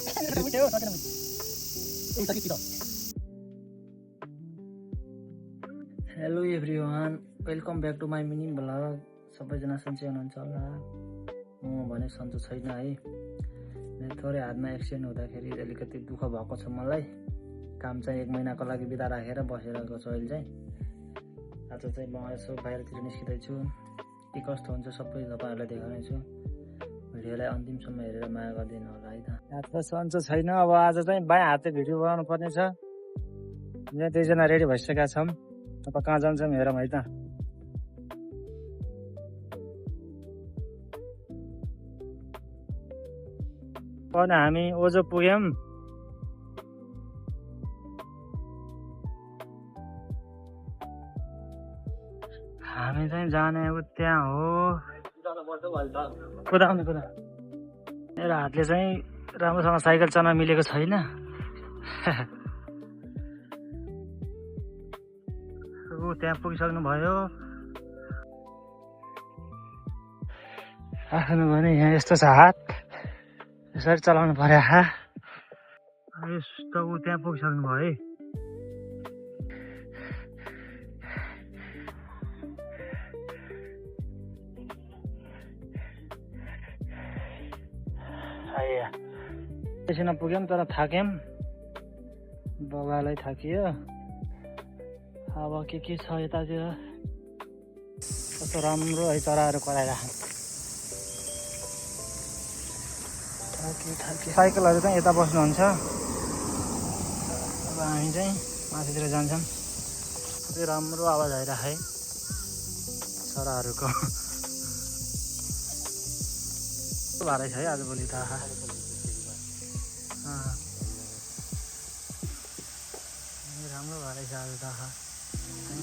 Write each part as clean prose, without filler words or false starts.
Hello everyone, welcome back to my mini vlog. सबैजना सन्चै हुनुहुन्छ होला। म भने सन्चो छैन है। थोरै हातमा एक्सिडेन्ट हुँदाखेरि अलिकति दुःख भएको छ मलाई। काम चाहिँ 1 महिनाको लागि बिदा राखेर बसेर छु अहिले चाहिँ। आज चाहिँ म यसो बाहिरतिर निस्किँदैछु। के कस्तो हुन्छ सबै तपाईँहरूलाई देखाउनेछु। भिडियोलाई अन्तिमसम्म हेरेर माया गरिदिनु होला है त। आज त सन्चो छैन। अब आज चाहिँ बायाँ हातले भिडियो बनाउनु पर्ने छ। यहाँ 2 जना रेडी भइसकेका छौँ। अब कहाँ जान्छौँ हेरौँ है त। अनि हामी ओजो पुग्यौँ। हामी चाहिँ जाने त्यहाँ हो। कुदाउने मेरो हातले चाहिँ राम्रोसँग साइकल चलाउन मिलेको छैन। त्यहाँ पुगिसक्नु भयो। आफ्नो भने यहाँ यस्तो छ हात, यसरी चलाउनु पर्यो। यस्तो त्यहाँ पुगिसक्नु भयो है। एकछिन पुग्यौँ तर थाक्यौँ। बगालै थाकियो। अब के छ यतातिर कस्तो राम्रो है चराहरू कराइराख्नु। साइकलहरू चाहिँ यता बस्नुहुन्छ। अब हामी चाहिँ माथितिर जान्छौँ। कति राम्रो आवाज आइरहेको है चराहरूको। भारै छ है आजभोलि त। राम्रो भएर छ आज त।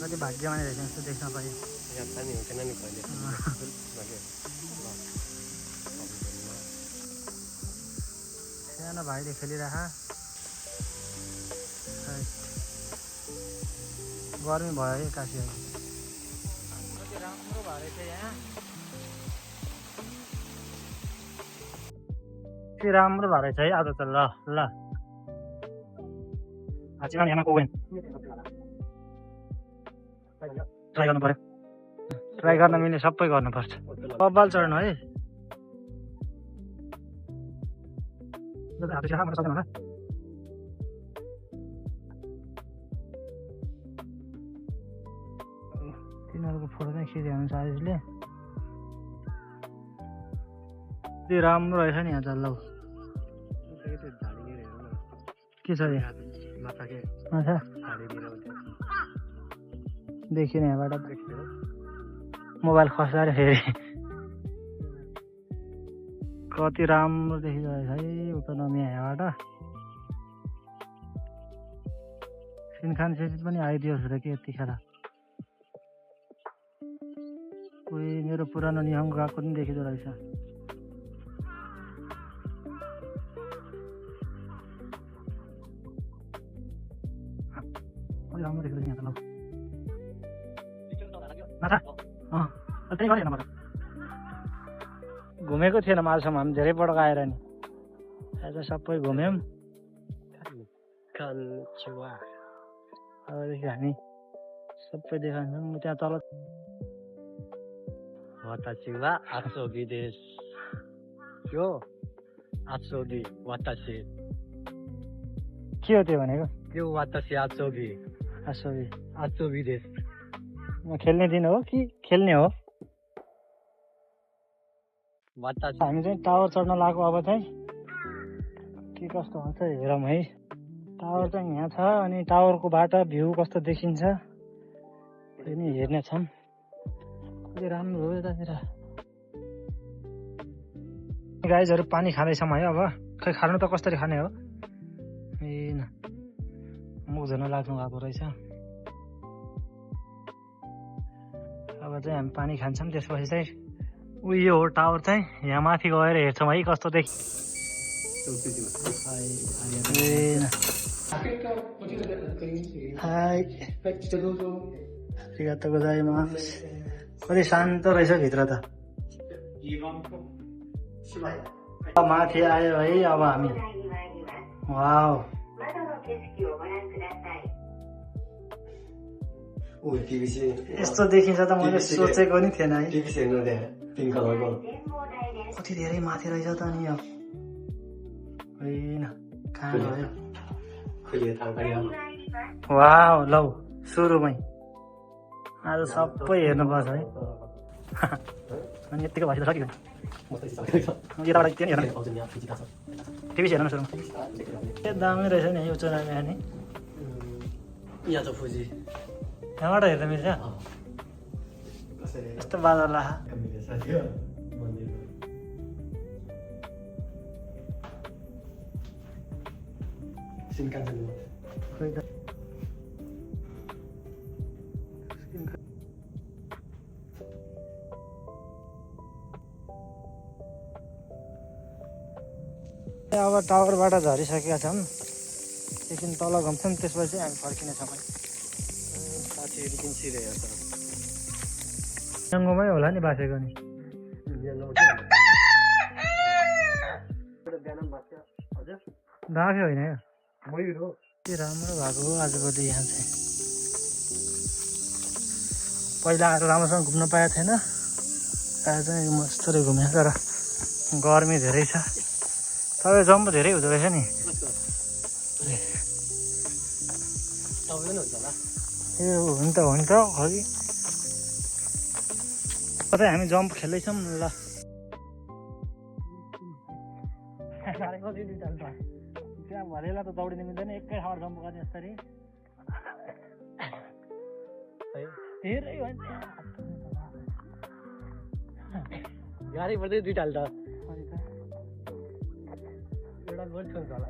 कति भाग्यमानी रहेछ जस्तो देख्न पाएँ। सानो भाइले खेलिरह। गर्मी भयो है काशी। कति राम्रो भएर छ यहाँ। कति राम्रो भएर छ है आज त। ल आजमा यहाँ कोवेन ट्राई गर्नु पर्यो। ट्राई गर्न मिल्ने सबै गर्नुपर्छ। बब्बाल चढ्नु है। तिनीहरूको फोटो चाहिँ खिच्यो भने साइजले कति राम्रो रहेछ नि यहाँ चल्ला। के छ माछा देखिने यहाँबाट मोबाइल खसाएर फेरि कति राम्रो देखिरहेछ है उता नमिया यहाँबाट। सिनखान सेसिन पनि आइदियोस् र के यतिखेर। कोही मेरो पुरानो नियम गएको पनि देखिँदो रहेछ। राम्रो देखिँदैछ यहाँ त। माछा त्यही गरेन मलाई। घुमेको थिएन माछासम्म हामी धेरै पटक आएर नि। आज सबै घुम्यौँ। अबदेखि हामी सबै देखाउँछौँ। त्यहाँ तल वातासीवा आसोगी देश यो आसोगी वातासी के हो त्यो भनेको? त्यो वातासी आसोगी आसोगी आसोगी देश। खेल्ने दिन हो कि खेल्ने हो? हामी चाहिँ टावर चढ्न लाग्यो। अब चाहिँ के कस्तो हुन्छ हेरौँ है। टावर चाहिँ यहाँ छ अनि टावरको बाट भ्यू कस्तो देखिन्छ पनि हेर्नेछौँ। कति राम्रो हो यतातिर। गाइजहरू पानी खाँदैछौँ है। अब खै खानु त कसरी खाने हो। ए न मुख झर्न लाग्नु भएको रहेछ। अब चाहिँ हामी पानी खान्छौँ। त्यसपछि चाहिँ उयो हो टावर चाहिँ यहाँ माथि गएर हेर्छौँ है कस्तो देख। High arigatou gozaimasu। कति शान्त रहेछ भित्र त। माथि आयो है अब हामी। वाउ यस्तो देखिन्छ त मैले सोचेको नि थिएन है कति धेरै माथि रहेछ त नि यो होइन कहाँ गयो वाउ लौ सुरुमै आज सबै हेर्नुपर्छ है अनि यतिको भइसक्यो सकियो यताबाट त्यो हेर्नु टिभी हेर्नु सुरु ए दामी रहेछ नि यो चुनाव नि यहाँ त फुजी यहाँबाट हेर्दा मिल्छ यस्तो बादल ला खोइ त अब टावरबाट झरिसकेका छौँ एकछिन तल घुम्छौँ त्यसपछि हामी फर्किनेछौँ साथीहरू किन्सिरहेको छ जङ्गोमै होला नि बासेको नि बाँक्यो होइन के राम्रो भएको हो आजभोलि यहाँ चाहिँ पहिला आएर राम्रोसँग घुम्न पाएको थिएन आज चाहिँ मस्तले घुमेँ तर गर्मी धेरै छ तपाईँ जम्बो धेरै हुँदो रहेछ नि ए हुन्छ हुन्छ खै कतै हामी जम्प खेल्दैछौँ ल त्यहाँ भरेला त दौडिनु मिल्दैन एकै ठाउँबाट जम्प गर्ने यसरी धेरै गाडी पर्दै दुइटा हाल्छ एउटा गोल छोड्छ होला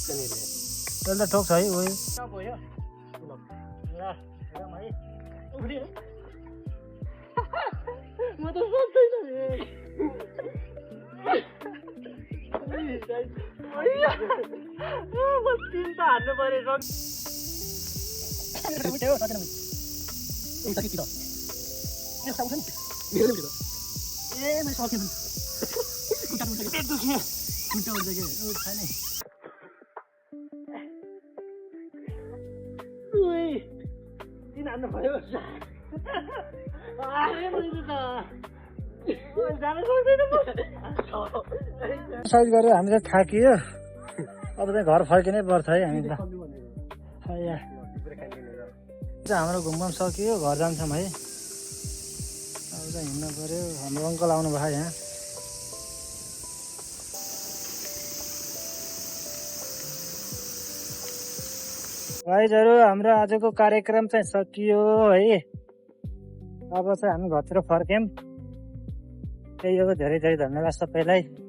त्यसले ठोक्छ है उयो म त सक्दैन तिनवटा हान्नु पऱ्यो एक्सर्साइज गरेर हामी त थाकियो अब चाहिँ घर फर्किनै पर्छ है हामी त हाम्रो घुमघाम सकियो घर जान्छौँ है अब चाहिँ हिँड्नु पऱ्यो हाम्रो अङ्कल आउनु भयो यहाँ भाइजहरू हाम्रो आजको कार्यक्रम चाहिँ सकियो है अब चाहिँ हामी घरतिर फर्क्यौँ त्यही हो धेरै धेरै धन्यवाद सबैलाई